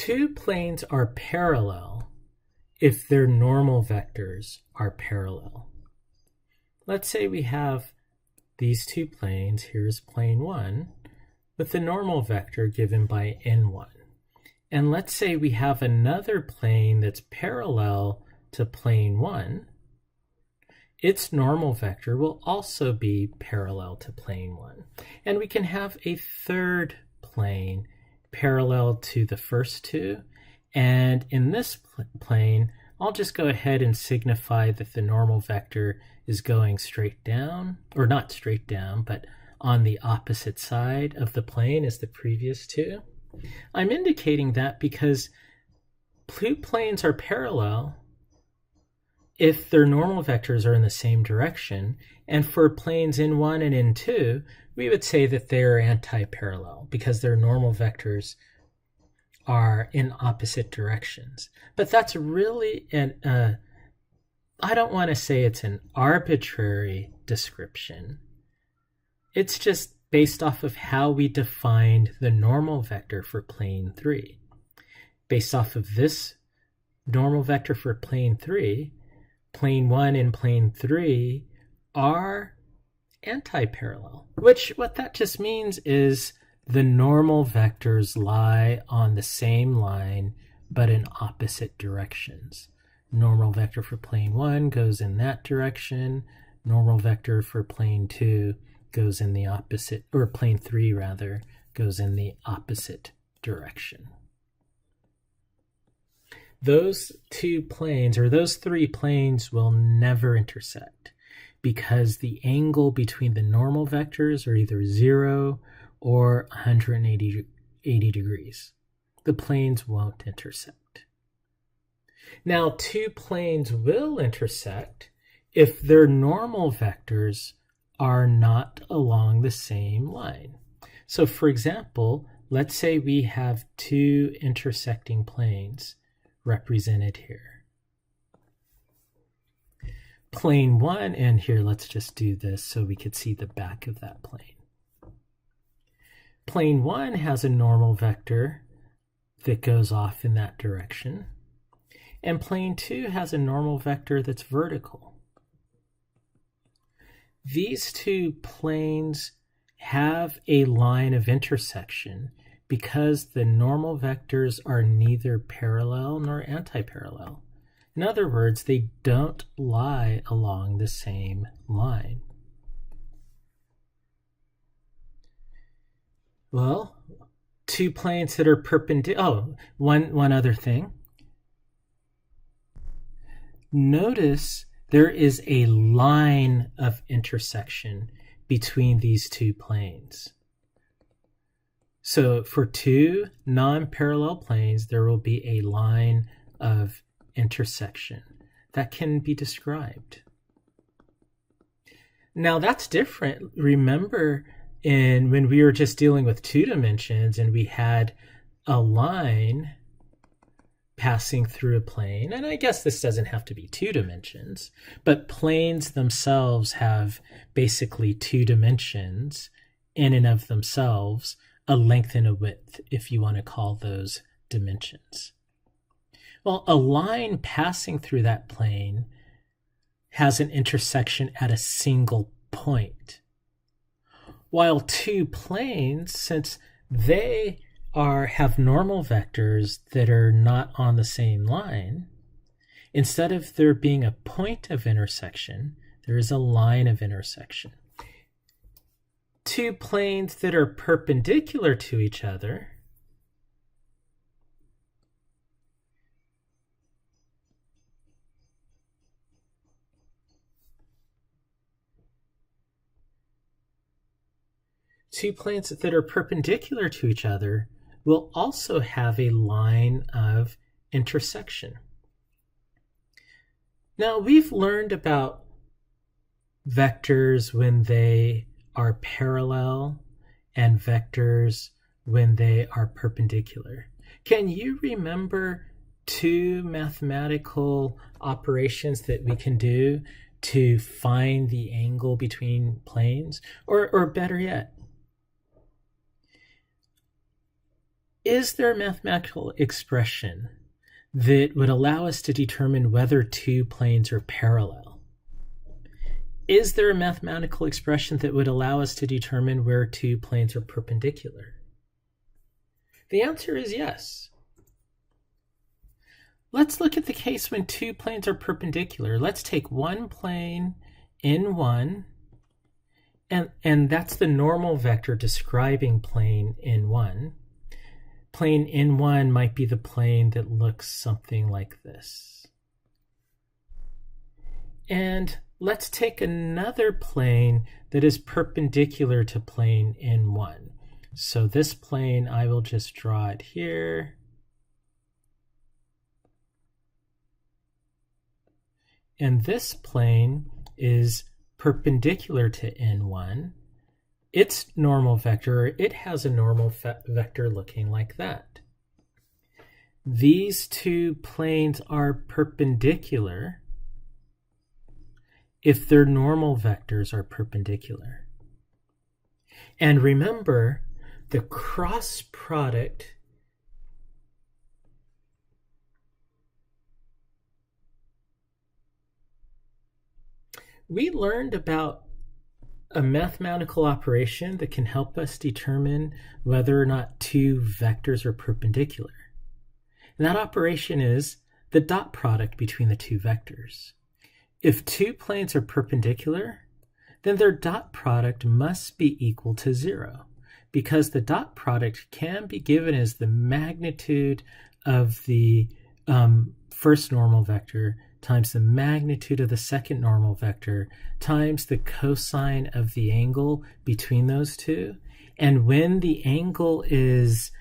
Two planes are parallel if their normal vectors are parallel. Let's say we have these two planes. Here's plane 1 with the normal vector given by n1. And let's say we have another plane that's parallel to plane 1. Its normal vector will also be parallel to plane 1. And we can have a third plane parallel to the first two. And in this plane, I'll just go ahead and signify that the normal vector is going straight down, or not straight down, but on the opposite side of the plane as the previous two. I'm indicating that because two planes are parallel if their normal vectors are in the same direction, and for planes n1 and n2, we would say that they're anti-parallel because their normal vectors are in opposite directions. But that's really I don't want to say it's an arbitrary description. It's just based off of how we defined the normal vector for plane 3. Based off of this normal vector for plane 3, plane 1 and plane 3 are anti-parallel, what that just means is the normal vectors lie on the same line but in opposite directions. Normal vector for plane 1 goes in that direction. Normal vector for plane 2 goes in the opposite, or plane 3 rather, goes in the opposite direction. Those two planes, or those three planes, will never intersect because the angle between the normal vectors are either 0 or 180 degrees. The planes won't intersect. Now, two planes will intersect if their normal vectors are not along the same line. So, for example, let's say we have two intersecting planes represented here. Plane 1, and here let's just do this so we could see the back of that plane. Plane 1 has a normal vector that goes off in that direction, and plane 2 has a normal vector that's vertical. These two planes have a line of intersection because the normal vectors are neither parallel nor anti-parallel. In other words, they don't lie along the same line. Well, two planes that are perpendicular. One other thing. Notice there is a line of intersection between these two planes. So for two non-parallel planes, there will be a line of intersection that can be described. Now that's different. Remember when we were just dealing with two dimensions and we had a line passing through a plane, and I guess this doesn't have to be two dimensions, but planes themselves have basically two dimensions in and of themselves, a length and a width, if you want to call those dimensions. Well, a line passing through that plane has an intersection at a single point, while two planes, since they have normal vectors that are not on the same line, instead of there being a point of intersection, there is a line of intersection. Two planes that are perpendicular to each other will also have a line of intersection. Now, we've learned about vectors when they are parallel and vectors when they are perpendicular. Can you remember two mathematical operations that we can do to find the angle between planes? Or better yet, is there a mathematical expression that would allow us to determine whether two planes are parallel? Is there a mathematical expression that would allow us to determine where two planes are perpendicular? The answer is yes. Let's look at the case when two planes are perpendicular. Let's take one plane, n1, and that's the normal vector describing plane n1. Plane n1 might be the plane that looks something like this. And let's take another plane that is perpendicular to plane n1. So this plane, I will just draw it here. And this plane is perpendicular to n1. Its normal vector, it has a normal vector looking like that. These two planes are perpendicular if their normal vectors are perpendicular. And remember, the cross product we learned about a mathematical operation that can help us determine whether or not two vectors are perpendicular. And that operation is the dot product between the two vectors. If two planes are perpendicular, then their dot product must be equal to 0, because the dot product can be given as the magnitude of the first normal vector times the magnitude of the second normal vector times the cosine of the angle between those two. And when the angle is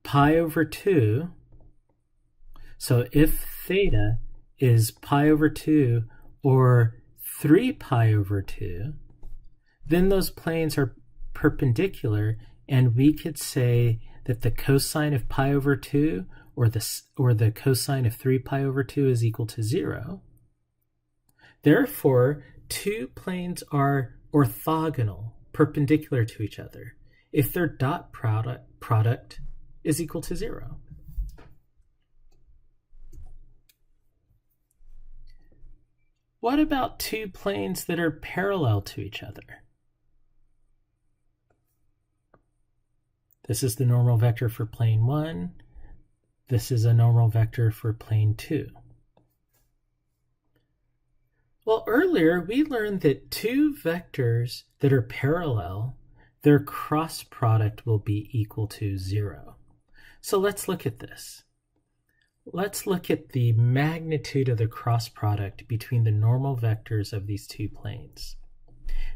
pi over 2, so if theta is pi over 2 or 3 pi over 2, then those planes are perpendicular, and we could say that the cosine of pi over 2 or the cosine of 3 pi over 2 is equal to 0. Therefore, two planes are orthogonal, perpendicular to each other, if their dot product is equal to 0. What about two planes that are parallel to each other? This is the normal vector for plane 1. This is a normal vector for plane 2. Well, earlier we learned that two vectors that are parallel, their cross product will be equal to 0. So let's look at this. Let's look at the magnitude of the cross product between the normal vectors of these two planes.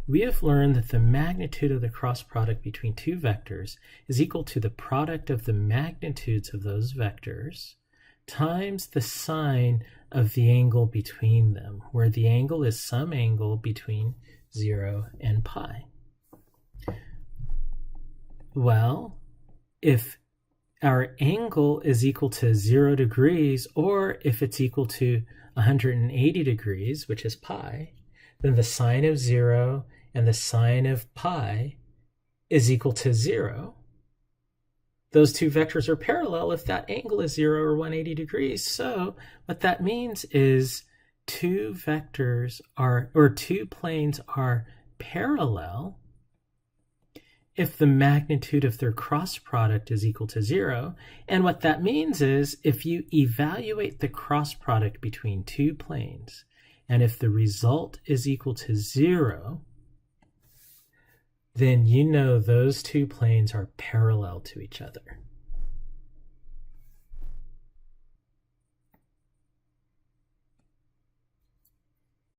We have learned that the magnitude of the cross product between two vectors is equal to the product of the magnitudes of those vectors times the sine of the angle between them, where the angle is some angle between 0 and pi. Well, if our angle is equal to 0 degrees, or if it's equal to 180 degrees, which is pi, then the sine of 0 and the sine of pi is equal to 0. Those two vectors are parallel if that angle is 0 or 180 degrees. So what that means is two vectors are, or two planes are parallel if the magnitude of their cross product is equal to 0. And what that means is if you evaluate the cross product between two planes, and if the result is equal to 0, then you know those two planes are parallel to each other.